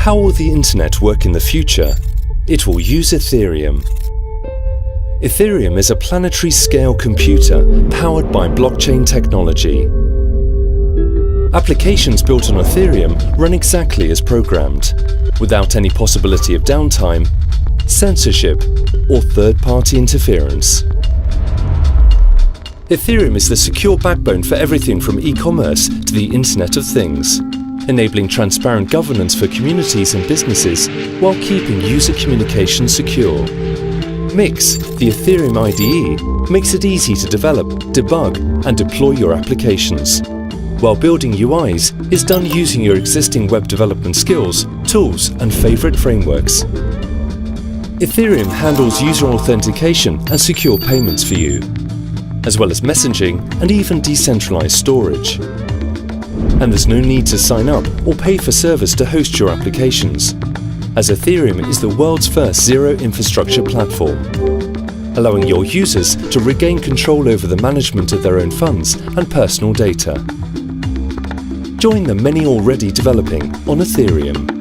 How will the internet work in the future? It will use Ethereum. Ethereum is a planetary scale computer powered by blockchain technology. Applications built on Ethereum run exactly as programmed, without any possibility of downtime, censorship, or third-party interference. Ethereum is the secure backbone for everything from e-commerce to the Internet of Things, enabling transparent governance for communities and businesses while keeping user communication secure. Mix, the Ethereum IDE, makes it easy to develop, debug, and deploy your applications, while building UIs is done using your existing web development skills, tools, and favorite frameworks. Ethereum handles user authentication and secure payments for you, as well as messaging and even decentralized storage. And there's no need to sign up or pay for servers to host your applications, as Ethereum is the world's first zero-infrastructure platform, allowing your users to regain control over the management of their own funds and personal data. Join the many already developing on Ethereum.